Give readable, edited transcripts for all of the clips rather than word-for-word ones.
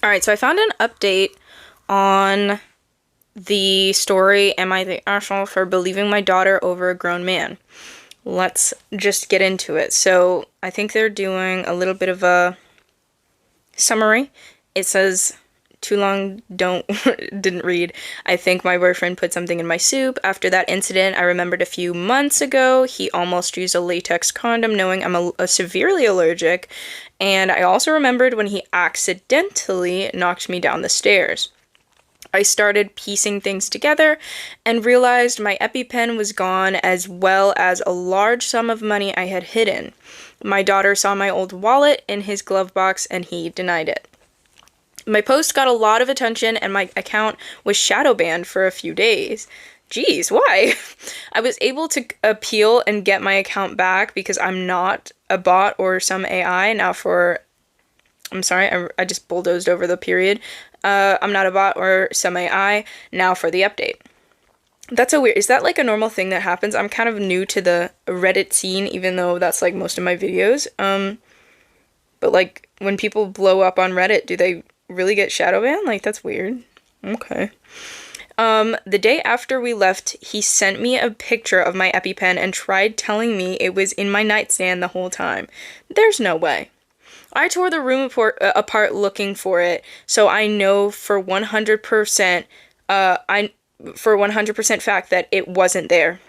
All right, so I found an update on the story, Am I the Asshole for Believing My Daughter Over a Grown Man? Let's just get into it. So I think they're doing a little bit of a summary. It says, too long, don't, didn't read. I think my boyfriend put something in my soup. After that incident, I remembered a few months ago, he almost used a latex condom knowing I'm a severely allergic. And I also remembered when he accidentally knocked me down the stairs. I started piecing things together and realized my EpiPen was gone, as well as a large sum of money I had hidden. My daughter saw my old wallet in his glove box and he denied it. My post got a lot of attention and my account was shadow banned for a few days. Geez, why? I was able to appeal and get my account back because I'm not a bot or some AI. I'm sorry, I just bulldozed over the period. I'm not a bot or some AI. Now for the update. That's so weird. Is that like a normal thing that happens? I'm kind of new to the Reddit scene, even though that's like most of my videos. But like when people blow up on Reddit, do they really get shadow banned? Like, that's weird. Okay. The day after we left, he sent me a picture of my EpiPen and tried telling me it was in my nightstand the whole time. There's no way. I tore the room apart looking for it, so I know for 100%, for 100% fact that it wasn't there.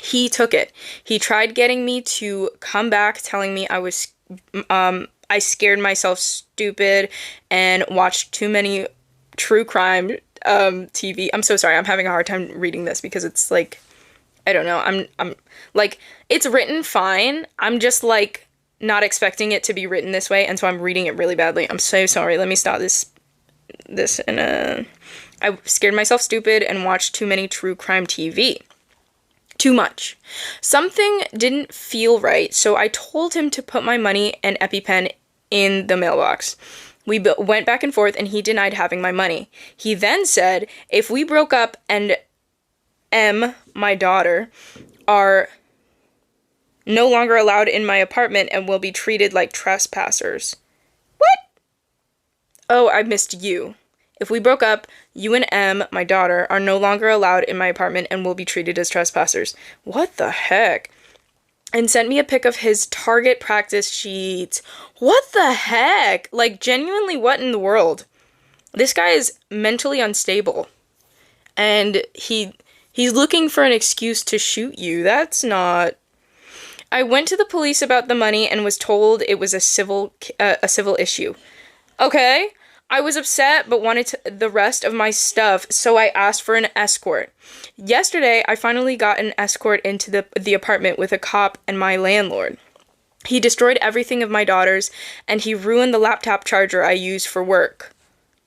He took it. He tried getting me to come back, telling me I scared myself stupid and watched too many true crime TV. I'm so sorry. I'm having a hard time reading this because it's like, I don't know. I'm like, it's written fine. I'm just like not expecting it to be written this way, and so I'm reading it really badly. I'm so sorry. Let me stop this and I scared myself stupid and watched too many true crime TV. Too much. Something didn't feel right, so I told him to put my money and EpiPen in the mailbox. We went back and forth, and he denied having my money. He then said, if we broke up and my daughter, are no longer allowed in my apartment and will be treated like trespassers. What? Oh, I missed you. If we broke up, you and my daughter, are no longer allowed in my apartment and will be treated as trespassers. What the heck? And sent me a pic of his Target practice sheets. What the heck? Like, genuinely, what in the world? This guy is mentally unstable. And he's looking for an excuse to shoot you. That's not... I went to the police about the money and was told it was a civil issue. Okay. I was upset but wanted the rest of my stuff, so I asked for an escort. Yesterday, I finally got an escort into the apartment with a cop and my landlord. He destroyed everything of my daughter's, and he ruined the laptop charger I use for work.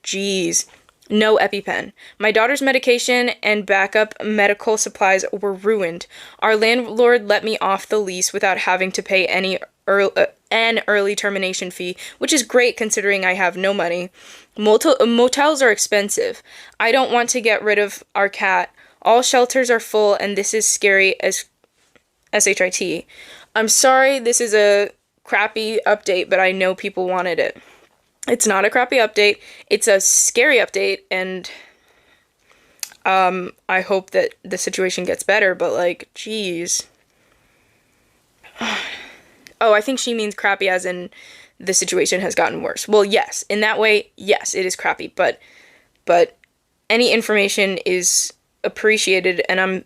Jeez. No EpiPen. My daughter's medication and backup medical supplies were ruined. Our landlord let me off the lease without having to pay an early termination fee, which is great considering I have no money. Motels are expensive. I don't want to get rid of our cat. All shelters are full, and this is scary as SHIT. I'm sorry this is a crappy update, but I know people wanted it. It's not a crappy update. It's a scary update, and I hope that the situation gets better, but like, geez. Oh, I think she means crappy as in the situation has gotten worse. Well, yes, in that way, yes, it is crappy, but any information is appreciated, and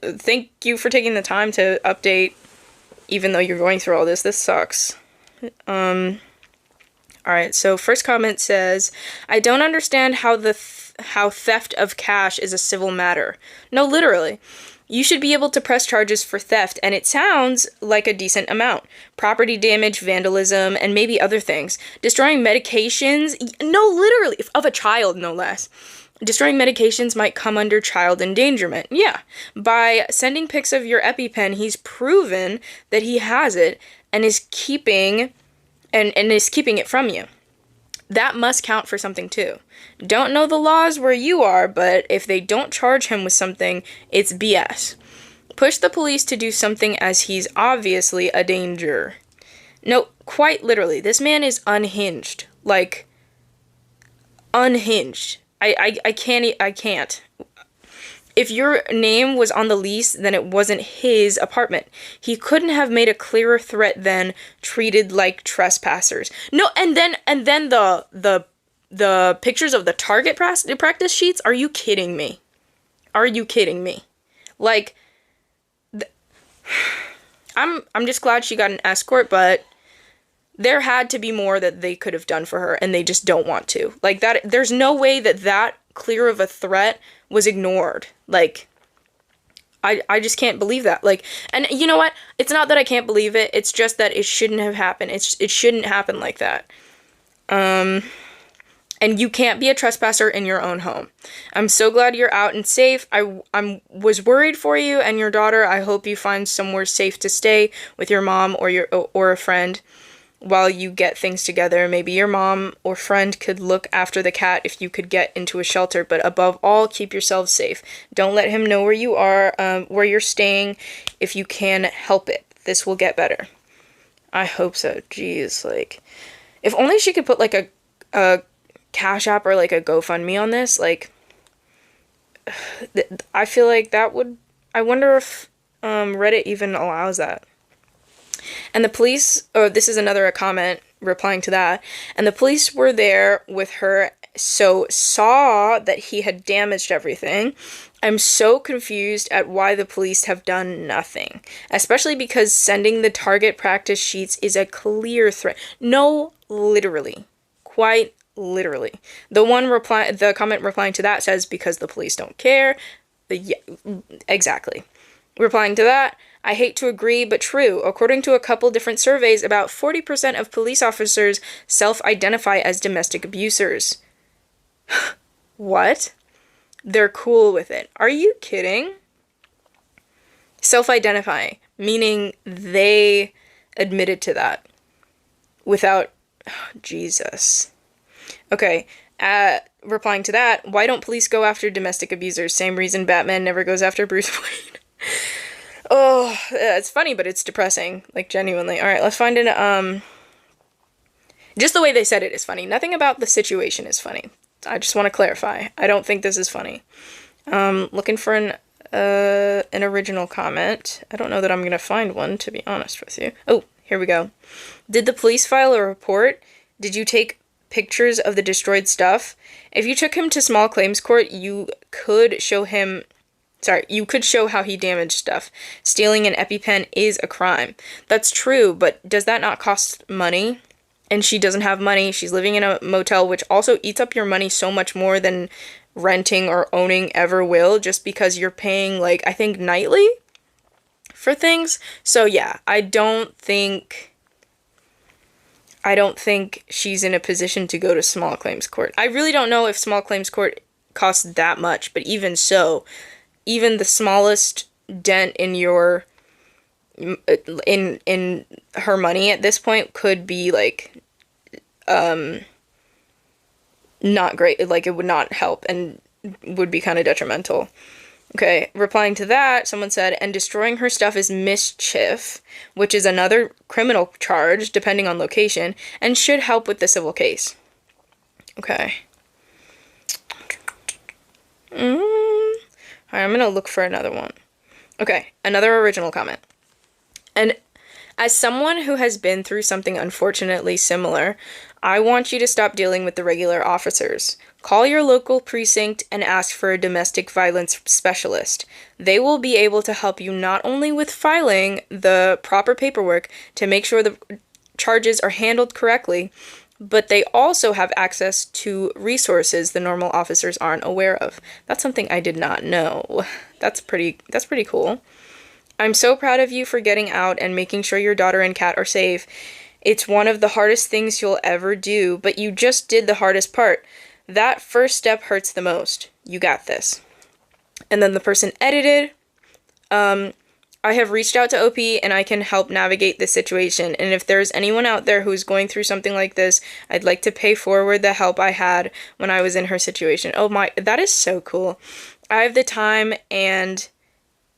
thank you for taking the time to update, even though you're going through all this. This sucks. Alright, so first comment says, I don't understand how how theft of cash is a civil matter. No, literally. You should be able to press charges for theft, and it sounds like a decent amount. Property damage, vandalism, and maybe other things. Destroying medications, no, literally, of a child, no less. Destroying medications might come under child endangerment. Yeah. By sending pics of your EpiPen, he's proven that he has it and is keeping it from you. That must count for something too. Don't know the laws where you are, but if they don't charge him with something, it's BS. Push the police to do something as he's obviously a danger. No, quite literally, this man is unhinged. Like, unhinged. I can't. If your name was on the lease, then it wasn't his apartment. He couldn't have made a clearer threat than treated like trespassers. No, and then the pictures of the target practice sheets. Are you kidding me? Are you kidding me? Like, I'm just glad she got an escort, but there had to be more that they could have done for her, and they just don't want to. Like, that, there's no way that clear of a threat was ignored. Like, I just can't believe that. Like, and you know what? It's not that I can't believe it. It's just that it shouldn't have happened. It shouldn't happen like that. And you can't be a trespasser in your own home. I'm so glad you're out and safe. I was worried for you and your daughter. I hope you find somewhere safe to stay with your mom or a friend while you get things together. Maybe your mom or friend could look after the cat if you could get into a shelter. But above all, keep yourself safe. Don't let him know where you are, where you're staying, if you can help it. This will get better. I hope so. Jeez, like, if only she could put like a Cash App or like a GoFundMe on this. Like, I feel like that would. I wonder if Reddit even allows that. And the police. Oh, this is another comment replying to that. And the police were there with her, so saw that he had damaged everything. I'm so confused at why the police have done nothing, especially because sending the target practice sheets is a clear threat. No, literally, quite literally. The comment replying to that says because the police don't care. Yeah, exactly. Replying to that, I hate to agree, but true. According to a couple different surveys, about 40% of police officers self-identify as domestic abusers. What? They're cool with it. Are you kidding? Self-identify, meaning they admitted to that without... Jesus. Okay, replying to that, why don't police go after domestic abusers? Same reason Batman never goes after Bruce Wayne. Oh, it's funny, but it's depressing. Like, genuinely. Alright, let's find an, just the way they said it is funny. Nothing about the situation is funny. I just want to clarify. I don't think this is funny. Looking for an original comment. I don't know that I'm gonna find one, to be honest with you. Oh, here we go. Did the police file a report? Did you take pictures of the destroyed stuff? If you took him to small claims court, you could show how he damaged stuff. Stealing an EpiPen is a crime. That's true, but does that not cost money? And she doesn't have money. She's living in a motel, which also eats up your money so much more than renting or owning ever will, just because you're paying, like, I think nightly for things. So yeah, I don't think she's in a position to go to small claims court. I really don't know if small claims court costs that much, but even so, even the smallest dent in your in her money at this point could be like not great. Like, it would not help and would be kind of detrimental. Okay, replying to that, someone said, and destroying her stuff is mischief, which is another criminal charge, depending on location, and should help with the civil case. Okay. Alright, I'm gonna look for another one. Okay, another original comment. And as someone who has been through something unfortunately similar, I want you to stop dealing with the regular officers. Call your local precinct and ask for a domestic violence specialist. They will be able to help you not only with filing the proper paperwork to make sure the charges are handled correctly, but they also have access to resources the normal officers aren't aware of. That's something I did not know. That's pretty cool. I'm so proud of you for getting out and making sure your daughter and cat are safe. It's one of the hardest things you'll ever do, but you just did the hardest part. That first step hurts the most. You got this. And then the person edited, I have reached out to OP and I can help navigate this situation. And if there's anyone out there who's going through something like this, I'd like to pay forward the help I had when I was in her situation. Oh my, that is so cool. I have the time and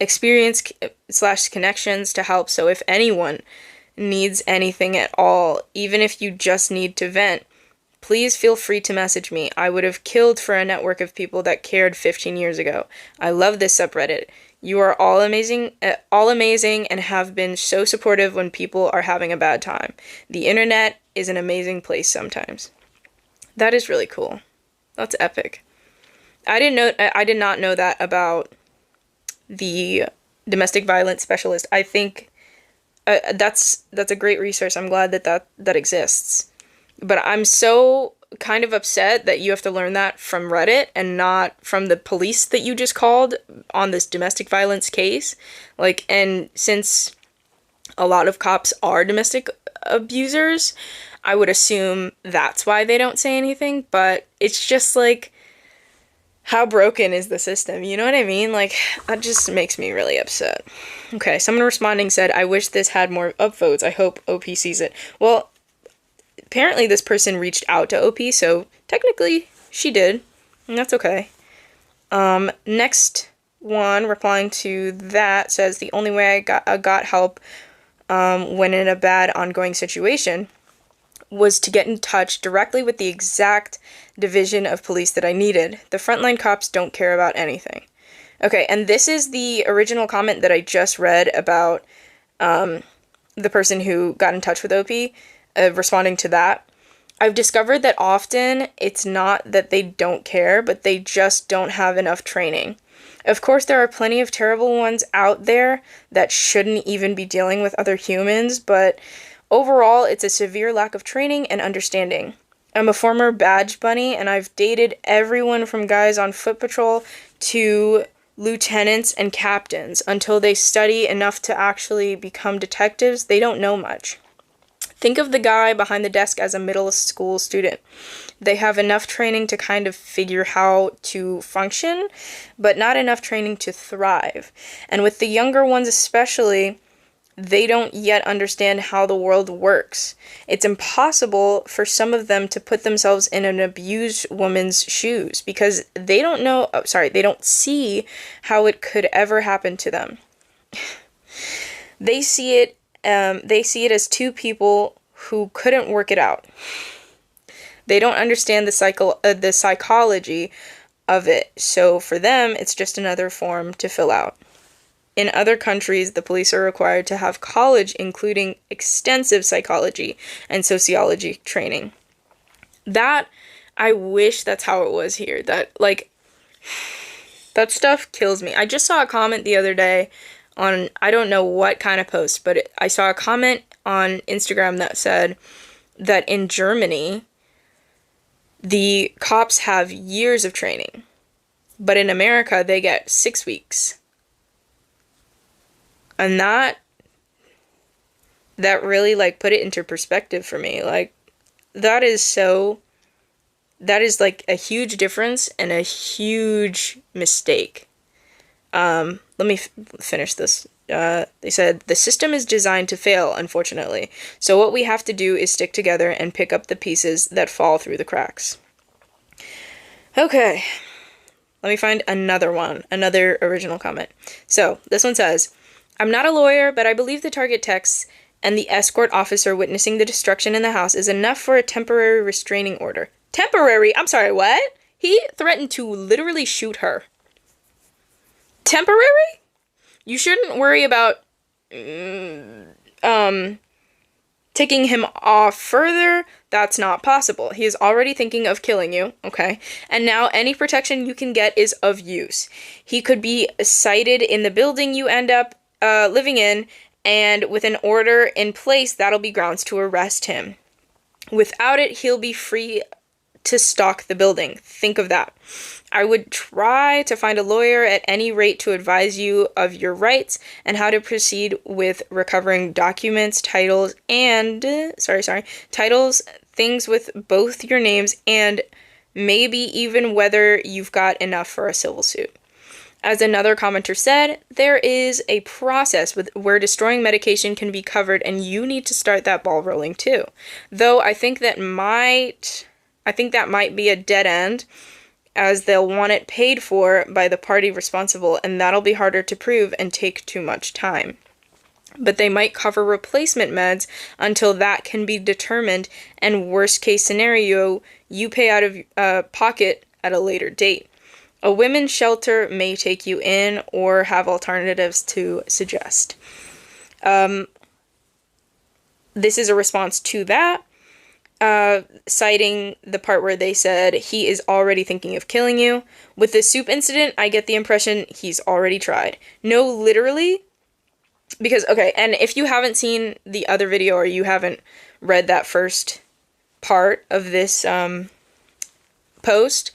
experience / connections to help. So if anyone needs anything at all, even if you just need to vent, Please feel free to message me. I would have killed for a network of people that cared 15 years ago. I love this subreddit. You are all amazing, and have been so supportive when people are having a bad time. The internet is an amazing place sometimes. That is really cool. That's epic. I did not know that about the domestic violence specialist. I think that's a great resource. I'm glad that exists. But I'm so kind of upset that you have to learn that from Reddit and not from the police that you just called on this domestic violence case. Like, and since a lot of cops are domestic abusers, I would assume that's why they don't say anything, but it's just like, how broken is the system? You know what I mean? Like, that just makes me really upset. Okay, someone responding said, I wish this had more upvotes. I hope OP sees it. Well, apparently this person reached out to OP, so technically she did, and that's okay. Next one, replying to that, says, the only way I got help when in a bad ongoing situation was to get in touch directly with the exact division of police that I needed. The frontline cops don't care about anything. Okay, and this is the original comment that I just read about the person who got in touch with OP, responding to that. I've discovered that often it's not that they don't care, but they just don't have enough training. Of course, there are plenty of terrible ones out there that shouldn't even be dealing with other humans, but overall, it's a severe lack of training and understanding. I'm a former badge bunny, and I've dated everyone from guys on foot patrol to lieutenants and captains. Until they study enough to actually become detectives, they don't know much. Think of the guy behind the desk as a middle school student. They have enough training to kind of figure how to function, but not enough training to thrive. And with the younger ones especially, they don't yet understand how the world works. It's impossible for some of them to put themselves in an abused woman's shoes because they don't see how it could ever happen to them. They see it as two people who couldn't work it out. They don't understand the psychology of it, so for them, it's just another form to fill out. In other countries, the police are required to have college, including extensive psychology and sociology training. That, I wish that's how it was here. That stuff kills me. I just saw a comment the other day on, I don't know what kind of post, but I saw a comment on Instagram that said that in Germany, the cops have years of training, but in America, they get 6 weeks. And that really, put it into perspective for me. That is a huge difference and a huge mistake. Let me finish this. They said, the system is designed to fail, unfortunately. So what we have to do is stick together and pick up the pieces that fall through the cracks. Okay. Let me find another original comment. So this one says, I'm not a lawyer, but I believe the target text and the escort officer witnessing the destruction in the house is enough for a temporary restraining order. Temporary? I'm sorry, what? He threatened to literally shoot her. Temporary? You shouldn't worry about taking him off further. That's not possible. He is already thinking of killing you, okay? And now any protection you can get is of use. He could be cited in the building you end up living in, and with an order in place, that'll be grounds to arrest him. Without it, he'll be free to stalk the building. Think of that. I would try to find a lawyer at any rate to advise you of your rights and how to proceed with recovering documents, titles, things with both your names, and maybe even whether you've got enough for a civil suit. As another commenter said, there is a process where destroying medication can be covered, and you need to start that ball rolling too. Though I think that might be a dead end, as they'll want it paid for by the party responsible, and that'll be harder to prove and take too much time. but they might cover replacement meds until that can be determined, and worst case scenario, you pay out of pocket at a later date. A women's shelter may take you in or have alternatives to suggest. This is a response to that, citing the part where they said he is already thinking of killing you. With the soup incident, I get the impression he's already tried. No, literally, because, okay, and if you haven't seen the other video or you haven't read that first part of this post,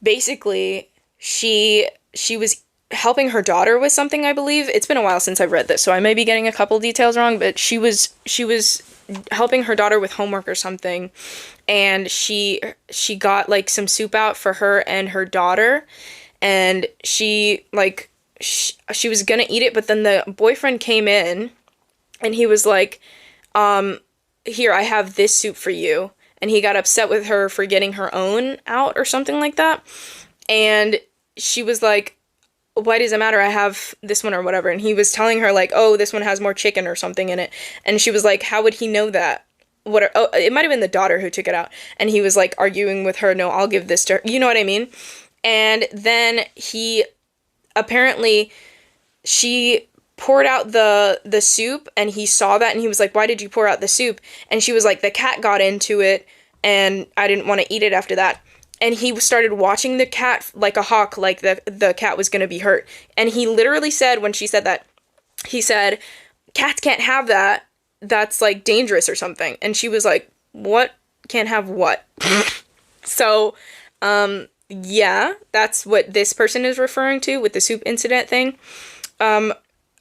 basically, she was helping her daughter with something, I believe. It's been a while since I've read this, so I may be getting a couple details wrong, but she was helping her daughter with homework or something, and she got like some soup out for her and her daughter, and she was gonna eat it, but then the boyfriend came in and he was like, here, I have this soup for you. And he got upset with her for getting her own out or something like that. And she was like, why does it matter? I have this one or whatever. And he was telling her like, oh, this one has more chicken or something in it. And she was like, how would he know that? It might have been the daughter who took it out. And he was like arguing with her, no, I'll give this to her. You know what I mean? And then she poured out the soup, and he saw that, and he was like, why did you pour out the soup? And she was like, the cat got into it, and I didn't want to eat it after that. And he started watching the cat like a hawk, like the cat was going to be hurt. And he literally said, when she said that, he said, cats can't have that. That's like dangerous or something. And she was like, what? Can't have what? So, yeah, that's what this person is referring to with the soup incident thing.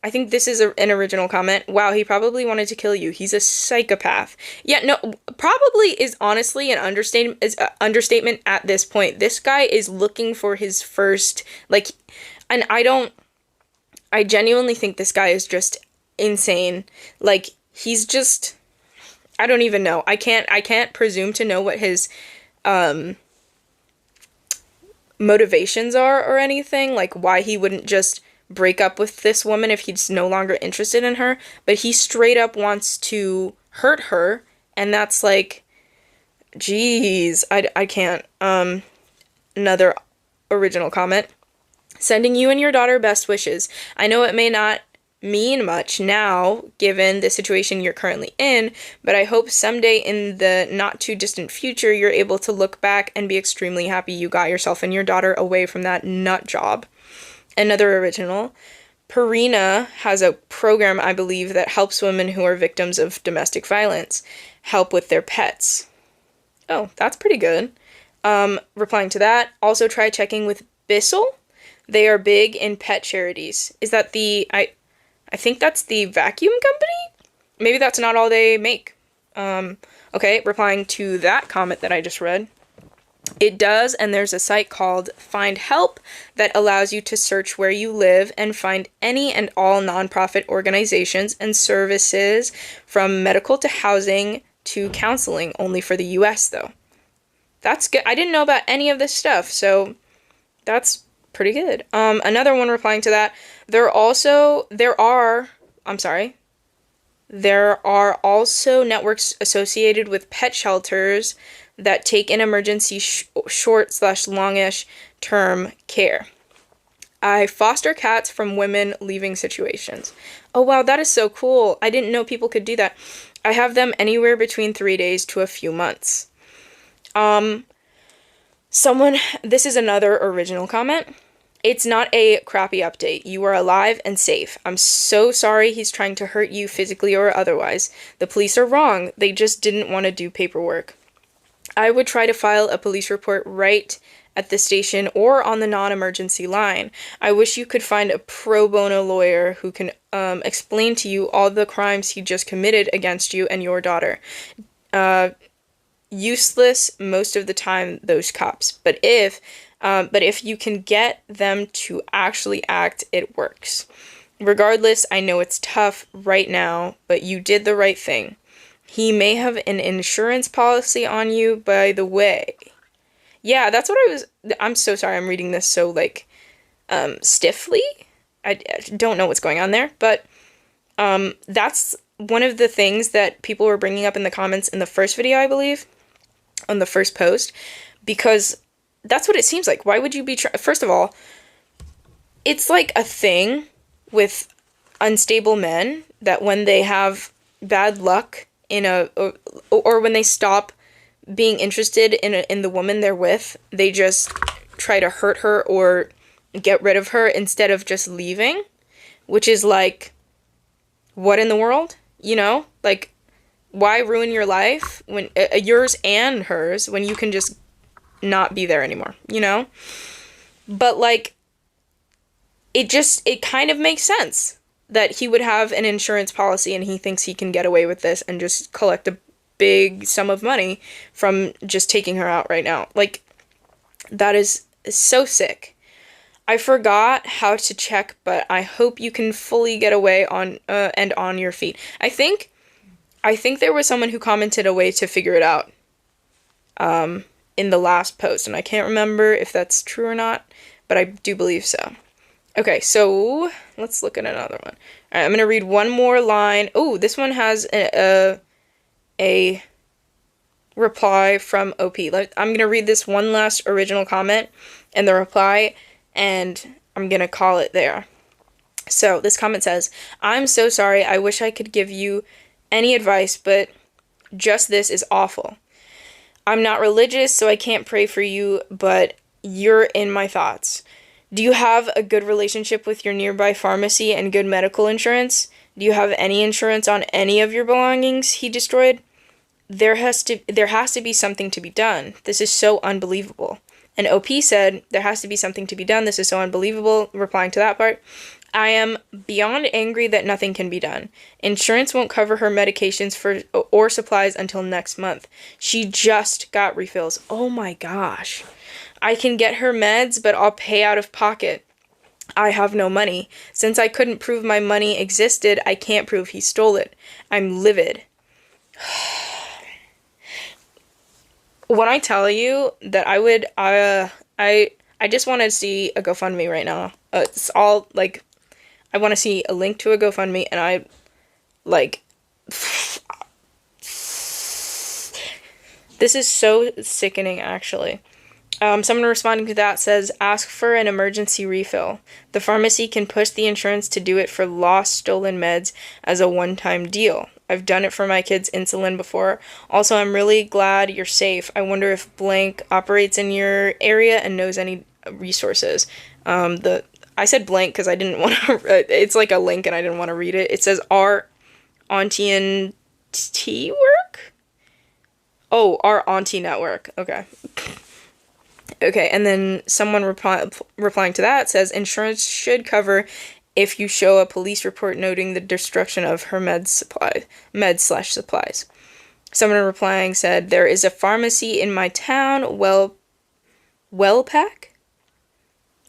I think this is an original comment. Wow, he probably wanted to kill you. He's a psychopath. Yeah, no, probably is honestly an understatement at this point. This guy is looking for his first, like, and I genuinely think this guy is just insane. Like, he's just, I don't even know. I can't presume to know what his, motivations are or anything, like why he wouldn't just break up with this woman if he's no longer interested in her, but he straight up wants to hurt her, and that's like, geez, I can't. Another original comment. Sending you and your daughter best wishes. I know it may not mean much now, given the situation you're currently in, but I hope someday in the not too distant future you're able to look back and be extremely happy you got yourself and your daughter away from that nut job. Another original. Purina has a program, I believe, that helps women who are victims of domestic violence help with their pets. Oh, that's pretty good. Replying to that, also try checking with Bissell. They are big in pet charities. Is that I think that's the vacuum company? Maybe that's not all they make. Okay, replying to that comment that I just read. It does, and there's a site called Find Help that allows you to search where you live and find any and all nonprofit organizations and services, from medical to housing to counseling, only for the US though. That's good. I didn't know about any of this stuff, so that's pretty good. Another one replying to that, there are also networks associated with pet shelters that take in emergency short/longish term care. I foster cats from women leaving situations. Oh wow, that is so cool. I didn't know people could do that. I have them anywhere between 3 days to a few months. This is another original comment. It's not a crappy update. You are alive and safe. I'm so sorry he's trying to hurt you physically or otherwise. The police are wrong. They just didn't want to do paperwork. I would try to file a police report right at the station or on the non-emergency line. I wish you could find a pro bono lawyer who can explain to you all the crimes he just committed against you and your daughter. Useless most of the time, those cops. But if you can get them to actually act, it works. Regardless, I know it's tough right now, but you did the right thing. He may have an insurance policy on you, by the way. Yeah, that's what I'm so sorry I'm reading this so, stiffly. I don't know what's going on there, but, That's one of the things that people were bringing up in the comments in the first video, I believe, on the first post, because that's what it seems like. Why would you be first of all, it's like a thing with unstable men that when they have bad luck in or when they stop being interested in the woman they're with, they just try to hurt her or get rid of her instead of just leaving, which is like, what in the world? You know, like, why ruin your life when yours and hers when you can just not be there anymore, you know? But like, it kind of makes sense that he would have an insurance policy and he thinks he can get away with this and just collect a big sum of money from just taking her out right now. Like, that is so sick. I forgot how to check, but I hope you can fully get away on and on your feet. I think there was someone who commented a way to figure it out in the last post, and I can't remember if that's true or not, but I do believe so. Okay, so let's look at another one. All right, I'm going to read one more line. Oh, this one has a reply from OP. I'm going to read this one last original comment and the reply, and I'm going to call it there. So this comment says, "I'm so sorry. I wish I could give you any advice, but just this is awful. I'm not religious, so I can't pray for you, but you're in my thoughts. Do you have a good relationship with your nearby pharmacy and good medical insurance? Do you have any insurance on any of your belongings he destroyed? There has to be something to be done. This is so unbelievable." And OP said, "There has to be something to be done. This is so unbelievable." Replying to that part, "I am beyond angry that nothing can be done. Insurance won't cover her medications or supplies until next month. She just got refills." Oh my gosh. "I can get her meds, but I'll pay out of pocket. I have no money. Since I couldn't prove my money existed, I can't prove he stole it. I'm livid." When I tell you that I just want to see a GoFundMe right now. It's all like, I want to see a link to a GoFundMe, and I like, this is so sickening, actually. Someone responding to that says, "Ask for an emergency refill. The pharmacy can push the insurance to do it for lost stolen meds as a one-time deal. I've done it for my kids' insulin before. Also, I'm really glad you're safe. I wonder if blank operates in your area and knows any resources." I said blank because I didn't want to, it's like a link and I didn't want to read it. It says, "Our Auntie and Tea work?" Oh, our Auntie Network. Okay. Okay, and then someone replying to that says, "Insurance should cover if you show a police report noting the destruction of her med/supplies. Someone replying said, "There is a pharmacy in my town, Wellpack?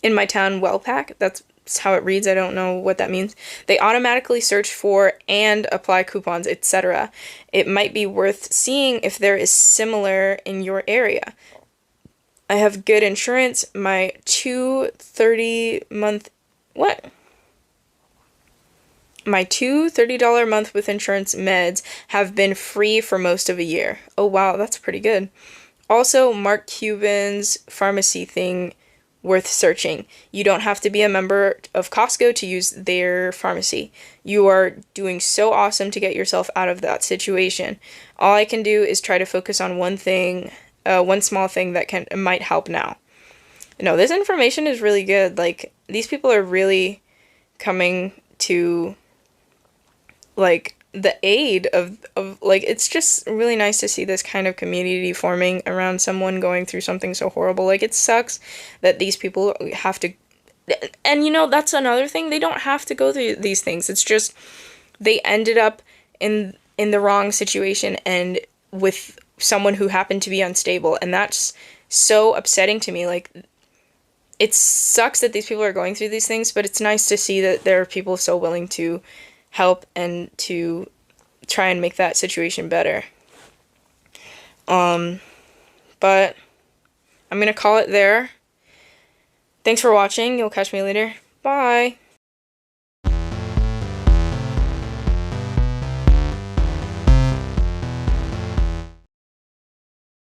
In my town, Wellpack." That's how it reads. I don't know what that means. "They automatically search for and apply coupons, etc. It might be worth seeing if there is similar in your area. I have good insurance. My two $30-month $month with insurance meds have been free for most of a year." Oh wow, that's pretty good. Also, Mark Cuban's pharmacy thing worth searching. You don't have to be a member of Costco to use their pharmacy. You are doing so awesome to get yourself out of that situation. All I can do is try to focus on one small thing that might help now. No, this information is really good. Like, these people are really coming to, like, the aid of like, it's just really nice to see this kind of community forming around someone going through something so horrible. Like, it sucks that these people have to, and you know, that's another thing, they don't have to go through these things. It's just, they ended up in the wrong situation and with someone who happened to be unstable, and that's so upsetting to me. Like, it sucks that these people are going through these things, but it's nice to see that there are people so willing to help and to try and make that situation better. But I'm gonna call it there. Thanks for watching. You'll catch me later. Bye.